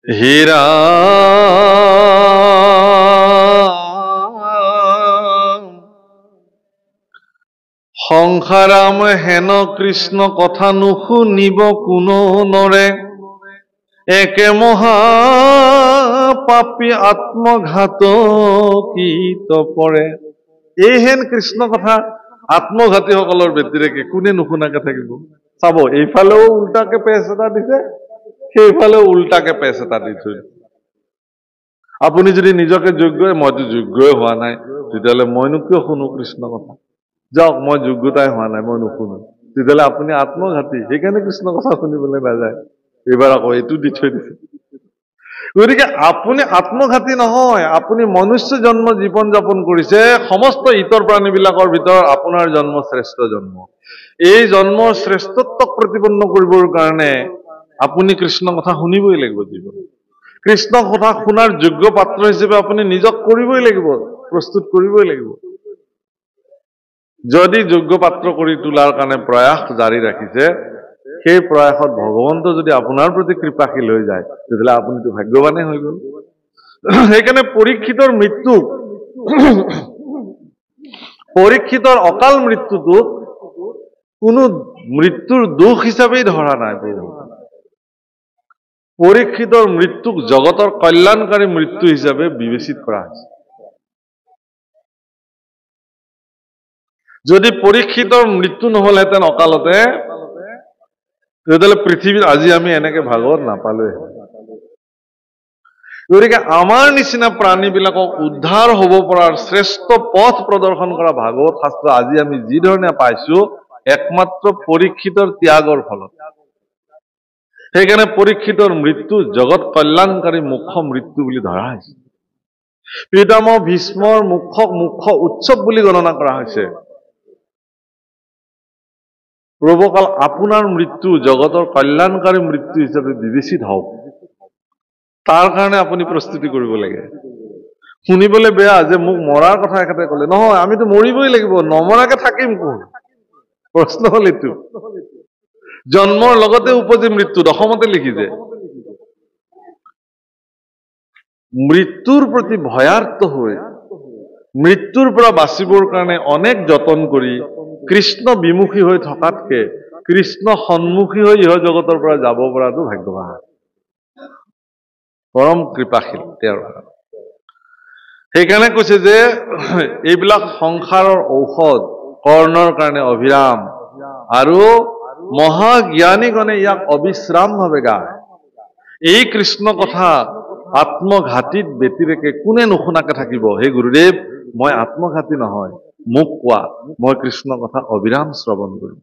হীৰা সংসাৰাম হেন কৃষ্ণ কথা নুশুনিব কোনো নৰে একে মহা পাপী আত্মঘাতকীত পৰে। এই হেন কৃষ্ণ কথা আত্মঘাতীসকলৰ ব্যতিৰেকে কোনে নুশুনাকে থাকিব? চাব, এইফালেও উল্টাকে পেচ এটা দিছে, সেইফালেও উল্টাকে পেচ এটা দি থৈ। আপুনি যদি নিজকে যোগ্য, মইতো যোগ্যই হোৱা নাই, তেতিয়াহ'লে মইনো কিয় শুনো কৃষ্ণ কথা? যাওক, মই যোগ্যতাই হোৱা নাই, মই নুশুনো। তেতিয়াহ'লে আপুনি আত্মঘাতী, সেইকাৰণে কৃষ্ণ কথা শুনিবলৈ নাযায়। এইবাৰ আকৌ এইটো দি থৈ দিছে। গতিকে আপুনি আত্মঘাতী নহয়, আপুনি মনুষ্য জন্ম জীৱন যাপন কৰিছে। সমস্ত ইতৰ প্ৰাণীবিলাকৰ ভিতৰত আপোনাৰ জন্ম শ্ৰেষ্ঠ জন্ম। এই জন্মৰ শ্ৰেষ্ঠত্বক প্ৰতিপন্ন কৰিবৰ কাৰণে আপুনি কৃষ্ণ কথা শুনিবই লাগিব। জীৱন কৃষ্ণ কথা শুনাৰ যোগ্য পাত্ৰ হিচাপে আপুনি নিজক কৰিবই লাগিব, প্ৰস্তুত কৰিবই লাগিব। যদি যোগ্য পাত্ৰ কৰি তোলাৰ কাৰণে প্ৰয়াস জাৰি ৰাখিছে, সেই প্ৰয়াসত ভগৱন্ত যদি আপোনাৰ প্ৰতি কৃপাশীল হৈ যায়, তেতিয়াহ'লে আপুনিতো ভাগ্যৱানে হৈ গ'ল। সেইকাৰণে পৰীক্ষিতৰ অকাল মৃত্যুটোক কোনো মৃত্যুৰ দোষ হিচাপেই ধৰা নাই। পৰীক্ষিতৰ মৃত্যুক জগতৰ কল্যাণকাৰী মৃত্যু হিচাপে বিবেচিত কৰা হৈছে। যদি পৰীক্ষিতৰ মৃত্যু নহলহেঁতেন অকালতে, তেতিয়াহ'লে পৃথিৱীত আজি আমি এনেকে ভাগৱত নাপালোৱে। গতিকে আমাৰ নিচিনা প্ৰাণীবিলাকক উদ্ধাৰ হ'ব পৰাৰ শ্ৰেষ্ঠ পথ প্ৰদৰ্শন কৰা ভাগৱত শাস্ত্ৰ আজি আমি যি ধৰণে পাইছো, একমাত্ৰ পৰীক্ষিতৰ ত্যাগৰ ফলত। সেইকাৰণে পৰীক্ষিতৰ মৃত্যু জগত কল্যাণকাৰী মুখ্য মৃত্যু বুলি ধৰা হৈছে। পিতামহ ভীষ্মৰ মুখ্য উৎসৱ বুলি গণনা কৰা হৈছে। প্ৰভুকাল আপোনাৰ মৃত্যু জগতৰ কল্যাণকাৰী মৃত্যু হিচাপে বিবেচিত হওক, তাৰ কাৰণে আপুনি প্ৰস্তুতি কৰিব লাগে। শুনিবলৈ বেয়া যে মোক মৰাৰ কথা এখেতে ক'লে, নহয়, আমিতো মৰিবই লাগিব, নমৰাকে থাকিম কোন? প্ৰশ্ন হ'ল এইটো। জন্মৰ লগতে উপজি মৃত্যু, দশমতে লিখিছে। মৃত্যুৰ প্ৰতি ভয়াৰ্ত হৈ মৃত্যুৰ পৰা বাচিবৰ কাৰণে অনেক যতন কৰি কৃষ্ণ বিমুখী হৈ থকাতকে কৃষ্ণ সন্মুখী হৈ ইহ জগতৰ পৰা যাব পৰাটো ভাগ্যৱান, পৰম কৃপাশীল তেওঁৰ। সেইকাৰণে কৈছে যে এইবিলাক সংসাৰৰ ঔষধ কৰ্ণৰ কাৰণে অভিৰাম, আৰু মহাজ্ঞানীগণে ইয়াক অবিশ্ৰামভাৱে গায়। এই কৃষ্ণ কথা আত্মঘাতীত ব্যতিৰেকে কোনে নুশুনাকে থাকিব? হে গুৰুদেৱ, মই আত্মঘাতী নহয়, মোক কোৱা, মই কৃষ্ণ কথা অবিৰাম শ্ৰৱণ কৰিম।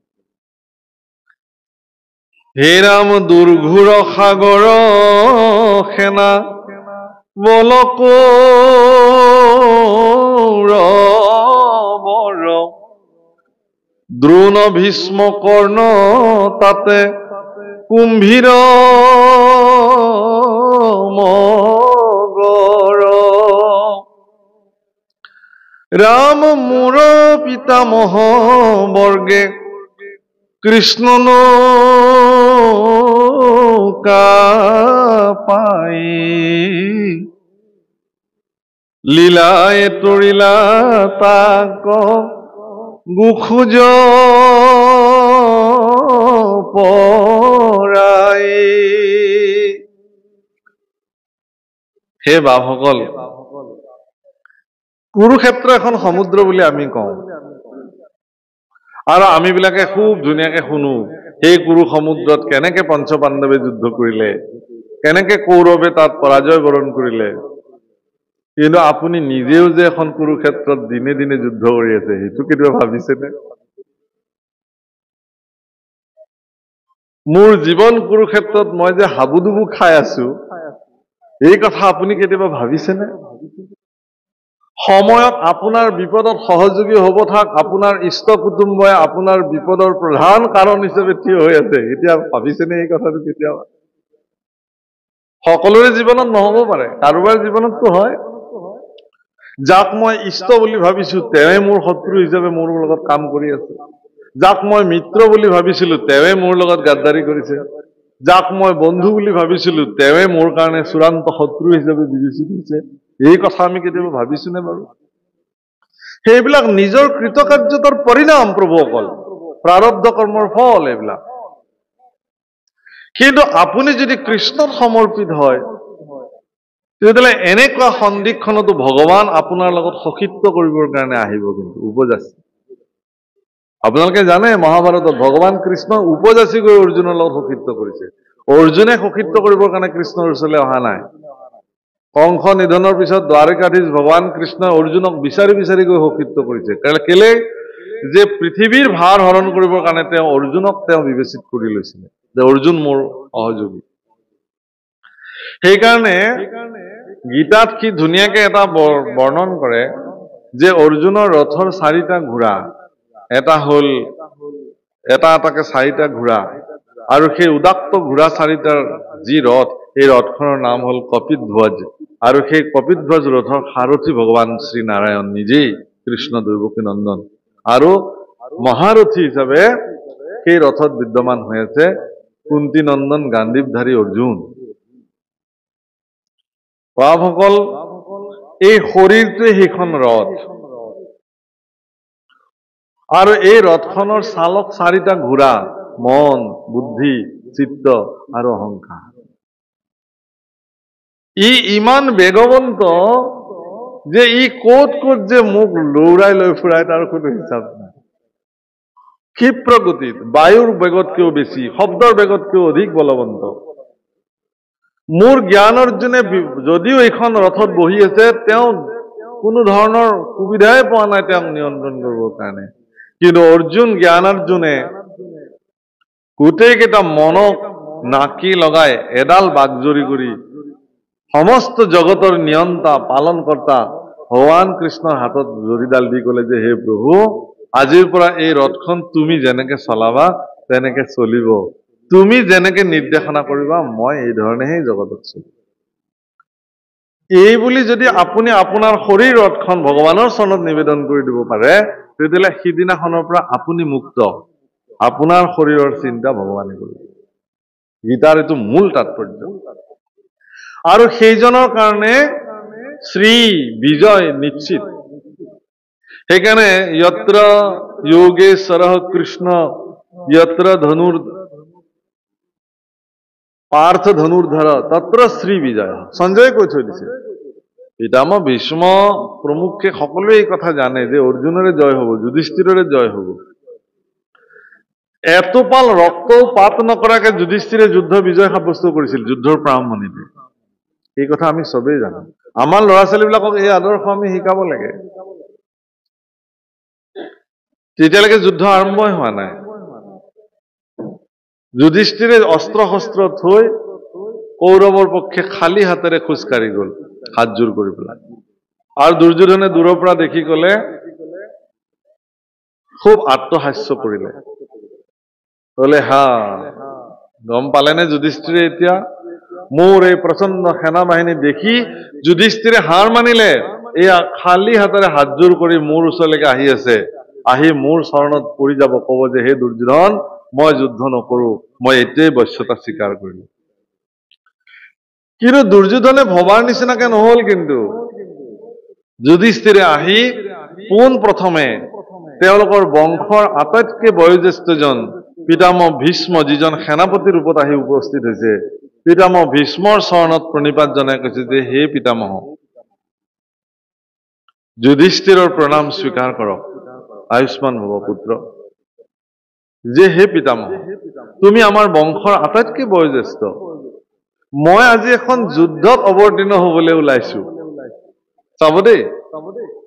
হে ৰাম দুৰ্ঘোৰ সাগৰ সেনা বলকৌৰৱৰ, দ্ৰোণ ভীষ্ম কৰ্ণ তাতে কুম্ভীৰ মগৰ, ৰাম মোৰ পিতামহ বৰ্গে কৃষ্ণ নৌকা পাই, লীলায়ে তৰিলা তাক গোখোজ পৰাই। হে বাপসকল, কুৰুক্ষেত্ৰ এখন সমুদ্ৰ বুলি আমি কওঁ, আৰু আমি বিলাকে খুব ধুনীয়াকে শুনো সেই কুৰু সমুদ্ৰত কেনেকে পঞ্চপাণ্ডৱে যুদ্ধ কৰিলে, কেনেকে কৌৰৱে তাত পৰাজয় বৰণ কৰিলে। কিন্তু আপুনি নিজেও যে এখন কুৰুক্ষেত্ৰত দিনে দিনে যুদ্ধ কৰি আছে, সেইটো কেতিয়াবা ভাবিছেনে? মোৰ জীৱন কুৰুক্ষেত্ৰত মই যে হাবুডুবু খাই আছো, এই কথা আপুনি কেতিয়াবা ভাবিছেনে? সময়ত আপোনাৰ বিপদত সহযোগী হ'ব থাক আপোনাৰ ইষ্ট কুটুম্বই আপোনাৰ বিপদৰ প্ৰধান কাৰণ হিচাপে থিয় হৈ আছে, এতিয়া ভাবিছেনে এই কথাটো কেতিয়াবা? সকলোৰে জীৱনত নহ'ব পাৰে, কাৰোবাৰ জীৱনততো হয়। যাক মই ইষ্ট বুলি ভাবিছো, তেওঁৱে মোৰ শত্ৰু হিচাপে মোৰ লগত কাম কৰি আছে। যাক মই মিত্ৰ বুলি ভাবিছিলো, তেওঁৱে মোৰ লগত গাদ্দাৰী কৰিছে। যাক মই বন্ধু বুলি ভাবিছিলো তেওঁৱে মোৰ কাৰণে চূড়ান্ত শত্ৰু হিচাপে বিবেচিত হৈছে। এই কথা আমি কেতিয়াবা ভাবিছোনে বাৰু? সেইবিলাক নিজৰ কৃতকাৰ্যতাৰ পৰিণাম প্ৰভুসকল, প্ৰাৰব্ধ কৰ্মৰ ফল এইবিলাক। কিন্তু আপুনি যদি কৃষ্ণত সমৰ্পিত হয়, তেতিয়াহ'লে এনেকুৱা সন্দিক্ষণতো ভগৱান আপোনাৰ লগত সখিত্ব কৰিবৰ কাৰণে আহিব, কিন্তু উপজাচি। আপোনালোকে জানে মহাভাৰতত ভগৱান কৃষ্ণ উপজাচি গৈ অৰ্জুনৰ লগত সখিত্ব কৰিছে। অৰ্জুনে সখিত্ব কৰিবৰ কাৰণে কৃষ্ণৰ ওচৰলৈ অহা নাই। কংস নিধনৰ পিছত দ্বাৰকাধীশ ভগৱান কৃষ্ণই অৰ্জুনক বিচাৰি বিচাৰি গৈ সখিত্ব কৰিছে। কেলে? যে পৃথিৱীৰ ভাৰ হৰণ কৰিবৰ কাৰণে তেওঁ অৰ্জুনক বিবেচিত কৰি লৈছিলে, যে অৰ্জুন মোৰ সহযোগী। সেইকাৰণে গীতাত কি ধুনীয়াকে এটা বৰ্ণন কৰে যে অৰ্জুনৰ ৰথৰ 4টা ঘোঁৰা, এটা হল এটা এটাকে 4টা ঘোঁৰা, আৰু সেই উদাত্ত ঘোঁৰা 4টাৰ যি ৰথ, এই ৰথখনৰ নাম হল কপিধ্বজ। আৰু সেই কপিধ্বজ ৰথৰ সাৰথী ভগৱান শ্ৰী নাৰায়ণ নিজেই, কৃষ্ণ দৈৱকী নন্দন। আৰু মহাৰথী হিচাপে সেই ৰথত বিদ্যমান হৈ আছে কুন্তী নন্দন গান্ধীৱধাৰী অৰ্জুন। বাপসকল, এই শৰীৰটোৱে সেইখন ৰথ, আৰু এই ৰথখনৰ চালক 4টা ঘোঁৰা, মন, বুদ্ধি, চিত্ত আৰু অহংকাৰ। ই ইমান বেগৱন্ত যে ই ক'ত ক'ত যে মোক লৌৰাই লৈ ফুৰাই তাৰ কোনো হিচাপ নাই। ক্ষিপ্ৰ গতিত, বায়ুৰ বেগতকৈও বেছি, শব্দৰ বেগতকৈও অধিক বলৱন্ত। মোৰ জ্ঞান অৰ্জুনে যদিও এইখন ৰথত বহি আছে, তেওঁ কোনো ধৰণৰ সুবিধাই পোৱা নাই তেওঁক নিয়ন্ত্ৰণ কৰিবৰ কাৰণে। কিন্তু অৰ্জুন জ্ঞানাৰ্জুনে গোটেই কেইটা মনক নাকি লগাই এডাল বাগজৰি কৰি সমস্ত জগতৰ নিয়ন্তা পালনকৰ্তা ভগৱান কৃষ্ণৰ হাতত জৰিডাল দি ক'লে যে হে প্ৰভু, আজিৰ পৰা এই ৰথখন তুমি যেনেকে চলাবা তেনেকে চলিব। তুমি যেনেকে নিৰ্দেশনা কৰিবা মই এই ধৰণেহে জগতত চলিম। এই বুলি যদি আপুনি আপোনাৰ শৰীৰ ৰথখন ভগৱানৰ চৰণত নিবেদন কৰি দিব পাৰে, তেতিয়াহ'লে সিদিনাখনৰ পৰা আপুনি মুক্ত। আপোনাৰ শৰীৰৰ চিন্তা ভগৱানে কৰিব। গীতাৰ এইটো মূল তাৎপৰ্য। আৰু সেইজনৰ কাৰণে শ্ৰী বিজয় নিশ্চিত। সেইকাৰণে যত্ৰ যোগেশ্বৰঃ কৃষ্ণ যত্ৰ পাৰ্থ ধনুৰ্ধৰ তত্ৰ শ্ৰী বিজয়। সঞ্জয়ে কৈ থৈ দিছে। পিতামহ ভীষ্ম প্ৰমুখে সকলোৱে এই কথা জানে যে অৰ্জুনৰে জয় হ'ব, যুধিষ্ঠিৰৰে জয় হ'ব। এটোপাল ৰক্তও পাত নকৰাকে যুধিষ্ঠিৰে যুদ্ধ বিজয় সাব্যস্ত কৰিছিল যুদ্ধৰ প্ৰাৰম্ভণিতে। এই কথা আমি চবেই জানো। আমাৰ ল'ৰা ছোৱালীবিলাকক এই আদৰ্শ আমি শিকাব লাগে। তেতিয়ালৈকে যুদ্ধ আৰম্ভই হোৱা নাই। যুধিষ্ঠিৰে অস্ত্ৰ শস্ত্ৰ থৈ কৌৰৱৰ পক্ষে খালী হাতেৰে খোজকাঢ়ি গ'ল, হাতযোৰ কৰি পেলাই। আৰু দুৰ্যোধনে দূৰৰ পৰা দেখি ক'লে, খুব আত্মহাস্য কৰিলে। ক'লে হা, গম পালেনে যুধিষ্ঠিৰে এতিয়া মোৰ এই প্ৰচণ্ড সেনা বাহিনী দেখি যুধিষ্ঠিৰে হাৰ মানিলে। এয়া খালী হাতেৰে হাতযোৰ কৰি মোৰ ওচৰলৈকে আহি আছে, আহি মোৰ চৰণত পৰি যাব, ক'ব যে হে দুৰ্যোধন, মই যুদ্ধ নকৰো, মই এতিয়াই বশ্যতা স্বীকাৰ কৰিলো। কিন্তু দুৰ্যোধনে ভবাৰ নিচিনাকে নহল। কিন্তু যুধিষ্ঠিৰে আহি পোন প্ৰথমে তেওঁলোকৰ বংশৰ আটাইতকৈ বয়োজ্যেষ্ঠজন পিতামহ ভীষ্ম, যিজন সেনাপতি ৰূপত আহি উপস্থিত হৈছে, পিতামহ ভীষ্মৰ চৰণত প্ৰণিপাত জনাই কৈছে যে হে পিতামহ, যুধিষ্ঠিৰৰ প্ৰণাম স্বীকাৰ কৰক, আয়ুষ্মান ভৱ পুত্ৰ। যে হে পিতামহ, তুমি আমাৰ বংশৰ আটাইতকৈ বয়োজ্যেষ্ঠ। মই আজি এখন যুদ্ধত অৱতীৰ্ণ হবলৈ ওলাইছো। চাব দেই,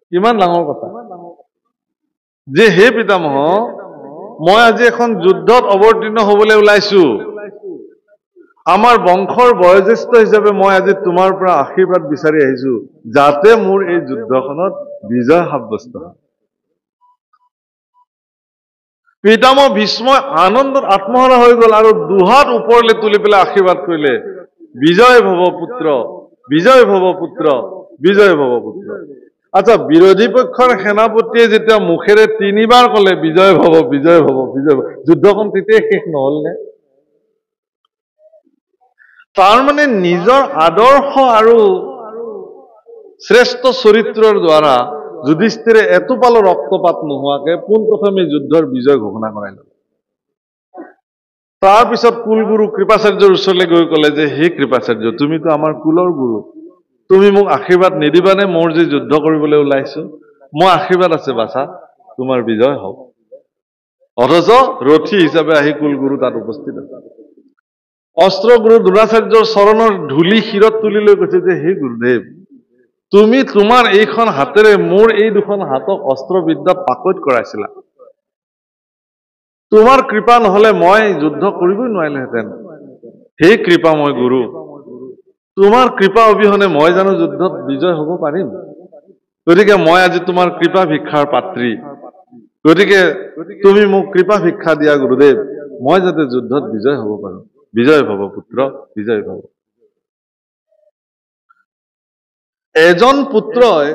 কিমান ডাঙৰ কথা। যে হে পিতামহ, মই আজি এখন যুদ্ধত অৱতীৰ্ণ হবলৈ ওলাইছো। আমাৰ বংশৰ বয়োজ্যেষ্ঠ হিচাপে মই আজি তোমাৰ পৰা আশীৰ্বাদ বিচাৰি আহিছো, যাতে মোৰ এই যুদ্ধখনত বিজয় সাব্যস্ত হয়। পিতামহ ভীষ্ম আনন্দত আত্মহাৰা হৈ গল আৰু দুহাত ওপৰলৈ তুলি পেলাই আশীৰ্বাদ কৰিলে, বিজয় ভৱ পুত্ৰ, বিজয় ভৱ পুত্ৰ, বিজয় ভৱ পুত্ৰ। আচ্ছা, বিৰোধী পক্ষৰ সেনাপতিয়ে যেতিয়া মুখেৰে 3বাৰ ক'লে বিজয় ভৱ, বিজয় ভৱ, বিজয় ভৱ, যুদ্ধখন তেতিয়াই শেষ নহল নে? তাৰ মানে নিজৰ আদৰ্শ আৰু শ্ৰেষ্ঠ চৰিত্ৰৰ দ্বাৰা যুধিষ্ঠিৰে এটোপালো ৰক্তপাত নোহোৱাকে পোনপ্ৰথমে যুদ্ধৰ বিজয় ঘোষণা কৰাইলে তাৰপিছত কুলগুৰু কৃপাচাৰ্যৰ ওচৰলৈ গৈ ক'লে যে হে কৃপাচাৰ্য তুমিতো আমাৰ কুলৰ গুৰু তুমি মোক আশীৰ্বাদ নিদিবানে মোৰ যে যুদ্ধ কৰিবলৈ ওলাইছো মই আশীৰ্বাদ আছে বাছা তোমাৰ বিজয় হওক অথচ ৰথী হিচাপে আহি কুলগুৰু তাত উপস্থিত আছে অস্ত্ৰগুৰু দ্ৰোণাচাৰ্যৰ চৰণৰ ধূলি শিৰত তুলি লৈ কৈছে যে হে গুৰুদেৱ তুমি তোমাৰ এইখন হাতেৰে মোৰ এই দুখন হাতক অস্ত্ৰবিদ্যাত পাকৈত কৰাইছিলা তোমাৰ কৃপা নহলে মই যুদ্ধ কৰিবই নোৱাৰিলেহেঁতেন হে কৃপাময় গুৰু তোমাৰ কৃপা অবিহনে মই জানো যুদ্ধত বিজয় হ'ব পাৰিম গতিকে মই আজি তোমাৰ কৃপা ভিক্ষাৰ পাত্ৰী গতিকে তুমি মোক কৃপা ভিক্ষা দিয়া গুৰুদেৱ মই যাতে যুদ্ধত বিজয় হ'ব পাৰো বিজয় ভৱ পুত্ৰ বিজয় ভৱ এজন পুত্ৰই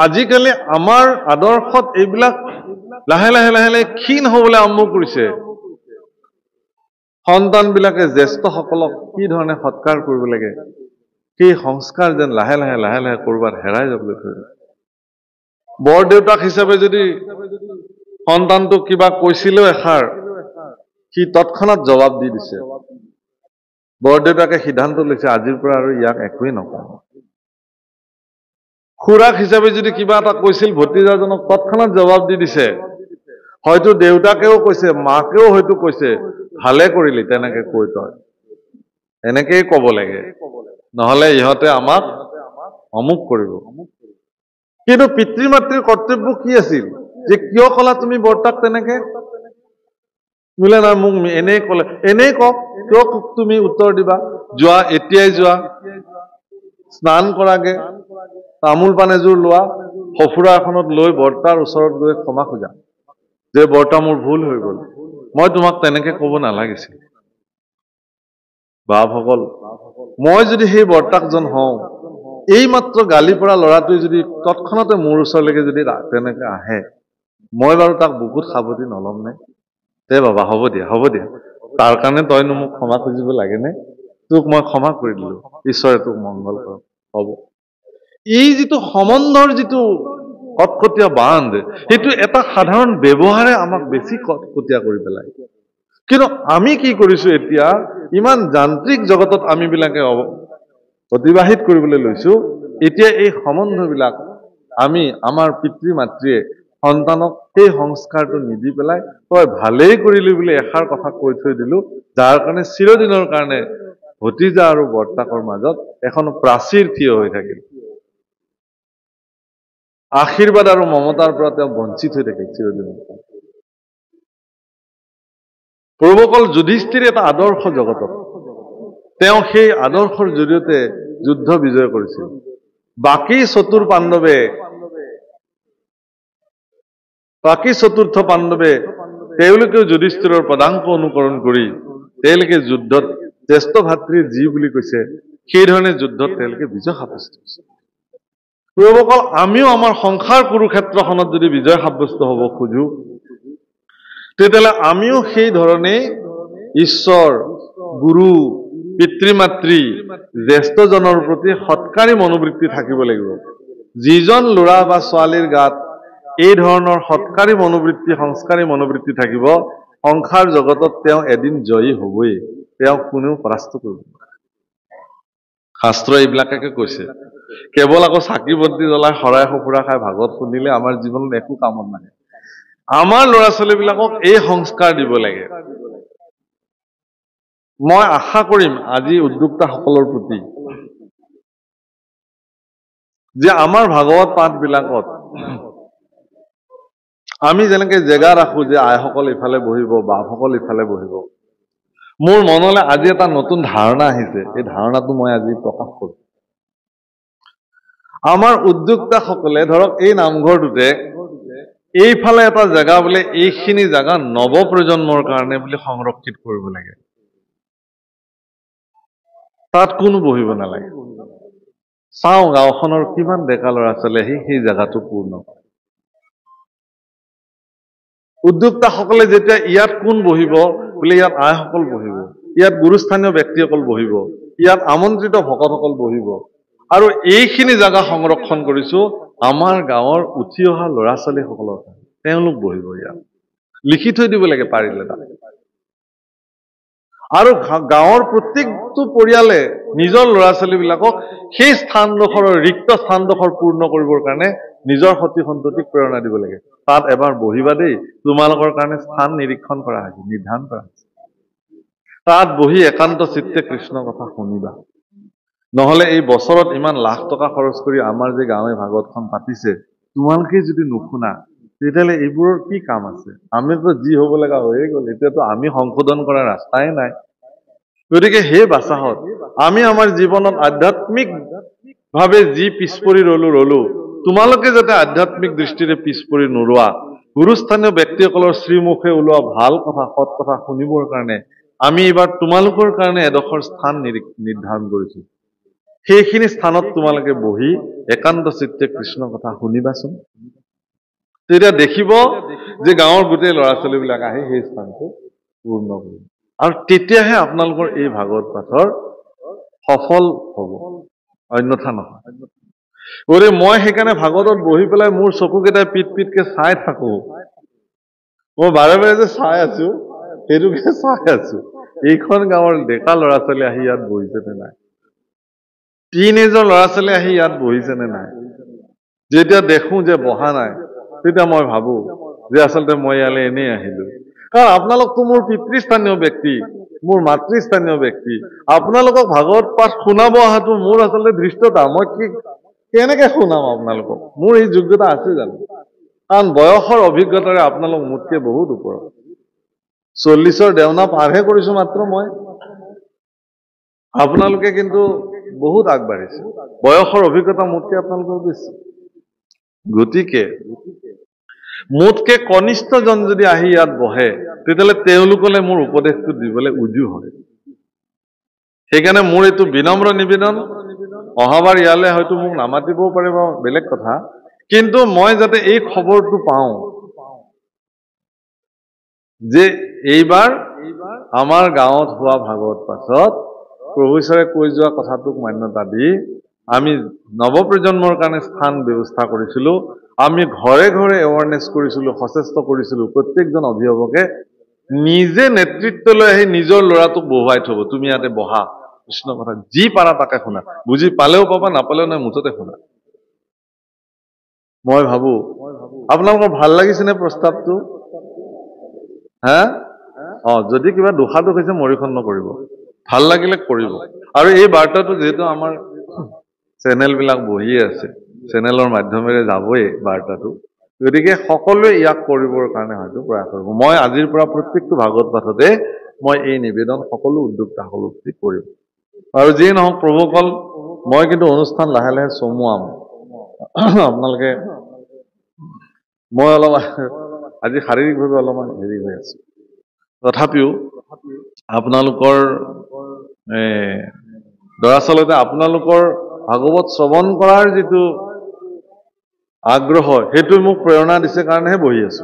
আজিকালি আমাৰ আদৰ্শত এইবিলাক লাহে লাহে লাহে লাহে ক্ষীণ হবলৈ আৰম্ভ কৰিছে সন্তানবিলাকে জ্যেষ্ঠসকলক কি ধৰণে সৎকাৰ কৰিব লাগে সেই সংস্কাৰ যেন লাহে লাহে লাহে লাহে কৰবাত হেৰাই যাবলৈ ধৰিলে বৰদেউতাক হিচাপে যদি সন্তানটোক কিবা কৈছিলেও এষাৰ সি তৎক্ষণাৎ জবাব দি দিছে বৰদেউতাকে সিদ্ধান্ত লৈছে আজিৰ পৰা আৰু ইয়াক একোৱেই নকওঁ খুৰাক হিচাপে যদি কিবা এটা কৈছিল ভতিজাজনক তৎক্ষণাৎ জবাব দি দিছে হয়তো দেউতাকেও কৈছে মাকেও হয়তো কৈছে ভালে কৰিলি তেনেকে কৈ তই এনেকেই ক'ব লাগে নহলে ইহঁতে আমাক অমুক কৰিব কিন্তু পিতৃ মাতৃৰ কৰ্তব্য কি আছিল যে কিয় ক'লা তুমি বৰ্তাক তেনেকে বোলে না মোক এনেই ক'লে এনেই কওক কিয় তুমি উত্তৰ দিবা যোৱা এতিয়াই যোৱা স্নান কৰাগে তামোল পাণ এযোৰ লোৱা সফুৰা এখনত লৈ বৰ্তাৰ ওচৰত গৈ ক্ষমা খোজা যে বৰ্তা মোৰ ভুল হৈ গ'ল মই তোমাক তেনেকে ক'ব নালাগিছিল বাপসকল মই যদি সেই বৰ্তাকজন হওঁ এই মাত্ৰ গালি পৰা ল'ৰাটোৱে যদি তৎক্ষণতে মোৰ ওচৰলৈকে যদি তেনেকে আহে মই বাৰু তাক বুকুত সাৱটি নলম নে দে বাবা হ'ব দিয়া তাৰ কাৰণে তইনো মোক ক্ষমা খুজিব লাগেনে তোক মই ক্ষমা কৰি দিলো ঈশ্বৰে তোক মংগল কৰক হ'ব এই যিটো সম্বন্ধৰ যিটো কটকটীয়া বান্ধ সেইটো এটা সাধাৰণ ব্যৱহাৰে আমাক বেছি কটকটীয়া কৰি পেলায় কিন্তু আমি কি কৰিছো এতিয়া ইমান যান্ত্ৰিক জগতত আমি বিলাকে অতিবাহিত কৰিবলৈ লৈছো এতিয়া এই সম্বন্ধবিলাক আমি আমাৰ পিতৃ মাতৃয়ে সন্তানক সেই সংস্কাৰটো নিদি পেলাই তই ভালেই কৰিলি বুলি এষাৰ কথা কৈ থৈ দিলো যাৰ কাৰণে চিৰদিনৰ কাৰণে ভতিজা আৰু বৰ্তাকৰ মাজত এখন প্ৰাচীৰ থিয় হৈ থাকিল আশীৰ্বাদ আৰু মমতাৰ পৰা তেওঁ বঞ্চিত হৈ থাকিল চিৰদিনৰ প্ৰভুসকল যুধিষ্ঠিৰ এটা আদৰ্শ জগতত তেওঁ সেই আদৰ্শৰ জৰিয়তে যুদ্ধ বিজয় কৰিছিল বাকী চতুৰ্থ পাণ্ডৱে তেওঁলোকেও যুধিষ্ঠিৰৰ পদাংক অনুকৰণ কৰি তেওঁলোকে যুদ্ধত জ্যেষ্ঠ ভাতৃ যি বুলি কৈছে সেই ধৰণে যুদ্ধত তেওঁলোকে বিজয় সাব্যস্ত কৰিছে প্ৰভুসকল আমিও আমাৰ সংসাৰ কুৰুক্ষেত্ৰখনত যদি বিজয় সাব্যস্ত হ'ব খোজো তেতিয়াহ'লে আমিও সেই ধৰণে ঈশ্বৰ গুৰু পিতৃ মাতৃ জ্যেষ্ঠজনৰ প্ৰতি সৎকাৰী মনোবৃত্তি থাকিব লাগিব যিজন ল'ৰা বা ছোৱালীৰ গাত এই ধৰণৰ সৎকাৰী মনোবৃত্তি সংস্কাৰী মনোবৃত্তি থাকিব সংসাৰ জগতত তেওঁ এদিন জয়ী হ'বই তেওঁক কোনেও পৰাস্ত কৰিব শাস্ত্ৰ এইবিলাকে কৈছে কেৱল আকৌ চাকি বন্তি জ্বলাই শৰাই সফুৰা খাই ভাগৱত শুনিলে আমাৰ জীৱনত একো কামত নাহে আমাৰ ল'ৰা ছোৱালীবিলাকক এই সংস্কাৰ দিব লাগে মই আশা কৰিম আজি উদ্যোক্তাসকলৰ প্ৰতি যে আমাৰ ভাগৱত পাঠবিলাকত আমি যেনেকে জেগা ৰাখো যে আইসকল ইফালে বহিব বাপসকল ইফালে বহিব মোৰ মনলৈ আজি এটা নতুন ধাৰণা আহিছে এই ধাৰণাটো মই আজি প্ৰকাশ কৰোঁ আমাৰ উদ্যোক্তাসকলে ধৰক এই নামঘৰটোতে এইফালে এটা জেগা বোলে এইখিনি জেগা নৱ প্ৰজন্মৰ কাৰণে বুলি সংৰক্ষিত কৰিব লাগে তাত কোনো বহিব নালাগে চাওঁ গাঁওখনৰ কিমান ডেকা ল'ৰা ছোৱালী আহি সেই জেগাটো পূৰ্ণ উদ্যোক্তাসকলে যেতিয়া ইয়াত কোন বহিব বোলে ইয়াত আইসকল বহিব ইয়াত গুৰুস্থানীয় ব্যক্তিসকল বহিব ইয়াত আমন্ত্ৰিত ভকতসকল বহিব আৰু এইখিনি জাগা সংৰক্ষণ কৰিছো আমাৰ গাঁৱৰ উঠি অহা ল'ৰা ছোৱালীসকলৰ কাৰণে তেওঁলোক বহিব ইয়াত লিখি থৈ দিব লাগে পাৰিলে তাত আৰু গাঁৱৰ প্ৰত্যেকটো পৰিয়ালে নিজৰ ল'ৰা ছোৱালীবিলাকক সেই স্থানডোখৰৰ ৰিক্ত স্থানডোখৰ পূৰ্ণ কৰিবৰ কাৰণে নিজৰ সতি সন্ততিক প্ৰেৰণা দিব লাগে তাত এবাৰ বহিবা দেই তোমালোকৰ কাৰণে স্থান নিৰীক্ষণ কৰা হৈছে নিৰ্ধাৰণ কৰা হৈছে তাত বহি একান্ত চিত্তে কৃষ্ণ কথা শুনিবা নহলে এই বছৰত ইমান লাখ টকা খৰচ কৰি আমাৰ যে গাঁৱে ভাগৱতখন পাতিছে তোমালোকে যদি নুশুনা তেতিয়াহ'লে এইবোৰৰ কি কাম আছে আমিতো যি হ'ব লগা হৈয়ে গ'ল এতিয়াতো আমি সংশোধন কৰাৰ ৰাস্তাই নাই গতিকে সেই বাচাহত আমি আমাৰ জীৱনত আধ্যাত্মিক ভাৱে যি পিছপৰি ৰলো তোমালোকে যাতে আধ্যাত্মিক দৃষ্টিৰে পিছপৰি নোৰোৱা গুৰুস্থানীয় ব্যক্তিসকলৰ শ্ৰীমুখে ওলোৱা ভাল কথা সৎ কথা শুনিবৰ কাৰণে আমি এইবাৰ তোমালোকৰ কাৰণে এডোখৰ স্থান নিৰ্ধাৰণ কৰিছো সেইখিনি স্থানত তোমালোকে বহি একান্ত চিত্তে কৃষ্ণ কথা শুনিবাচোন তেতিয়া দেখিব যে গাঁৱৰ গোটেই ল'ৰা ছোৱালীবিলাক আহি সেই স্থানটো পূৰ্ণ কৰিব আৰু তেতিয়াহে আপোনালোকৰ এই ভাগৱত পাঠৰ সফল হ'ব অন্যথা নহয় গতিকে মই সেইকাৰণে ভাগৱতত বহি পেলাই মোৰ চকুকেইটাই পিটকে চাই থাকো মই বাৰে বাৰে যে চাই আছো সেইটোকে চাই আছো এইখন গাঁৱৰ ডেকা ল'ৰা ছোৱালী আহি ইয়াত বহিছেনে নাই টিনেজৰ ল'ৰা ছোৱালী আহি ইয়াত বহিছেনে নাই যেতিয়া দেখো যে বহা নাই তেতিয়া মই ভাবো যে আচলতে মই ইয়ালৈ এনেই আহিলো কাৰণ আপোনালোকতো মোৰ পিতৃস্থানীয় ব্যক্তি মোৰ মাতৃস্থানীয় ব্যক্তি আপোনালোকক ভাগৱত পাঠ শুনাব অহাটো মোৰ আচলতে ধৃষ্টতা মই কেনেকে শুনাম আপোনালোকক মোৰ এই যোগ্যতা আছে জানো কাৰণ বয়সৰ অভিজ্ঞতাৰে আপোনালোক মোতকে বহুত ওপৰত 40ৰ দেওনা পাৰহে কৰিছো মাত্ৰ মই আপোনালোকে কিন্তু বহুত আগবাঢ়িছে বয়সৰ অভিজ্ঞতা মোতকে আপোনালোকৰ বেছি গতিকে মোতকে কনিষ্ঠজন যদি আহি ইয়াত বহে তেতিয়াহ'লে তেওঁলোকলৈ মোৰ উপদেশটো দিবলৈ উজু হয় সেইকাৰণে মোৰ এইটো বিনম্ৰ নিবেদন অহাবাৰ ইয়ালৈ হয়তো মোক নামাতিবও পাৰে বা বেলেগ কথা কিন্তু মই যাতে এই খবৰটো পাওঁ যে এইবাৰ আমাৰ গাঁৱত হোৱা ভাগৱত পাঠত প্ৰভু ঈশ্বৰে কৈ যোৱা কথাটোক মান্যতা দি আমি নৱপ্ৰজন্মৰ কাৰণে স্থান ব্যৱস্থা কৰিছিলো আমি ঘৰে ঘৰে এৱাৰনেছ কৰিছিলো সচেষ্ট কৰিছিলো প্ৰত্যেকজন অভিভাৱকে নিজে নেতৃত্ব লৈ আহি নিজৰ ল'ৰাটোক বহুৱাই থব তুমি ইয়াতে বহা কৃষ্ণ কথা যি পাৰা তাকে শুনা বুজি পালেও পাবা নাপালেও নাই মুঠতে শুনা মই ভাবো আপোনালোকৰ ভাল লাগিছেনে প্ৰস্তাৱটো হা যদি কিবা দোষাদোষ হৈছে মৰিখন নকৰিব ভাল লাগিলে কৰিব আৰু এই বাৰ্তাটো যেহেতু আমাৰ চেনেল বিলাক বহিয়ে আছে চেনেলৰ মাধ্যমেৰে যাবই বাৰ্তাটো গতিকে সকলোৱে ইয়াক কৰিবৰ কাৰণে হয়তো প্ৰয়াস কৰিব মই আজিৰ পৰা প্ৰত্যেকটো ভাগৱত পাঠতে মই এই নিবেদন সকলো উদ্যোক্তাসকলক কৰিম আৰু যিয়ে নহওক প্ৰভুসকল মই কিন্তু অনুষ্ঠান লাহে লাহে চমুৱাম আপোনালোকে মই অলপ আজি শাৰীৰিকভাৱে অলপমান হেৰি হৈ আছো তথাপিও আপোনালোকৰ দৰাচলতে আপোনালোকৰ ভাগৱত শ্ৰৱণ কৰাৰ যিটো আগ্ৰহ সেইটো মোক প্ৰেৰণা দিছে কাৰণেহে বহি আছো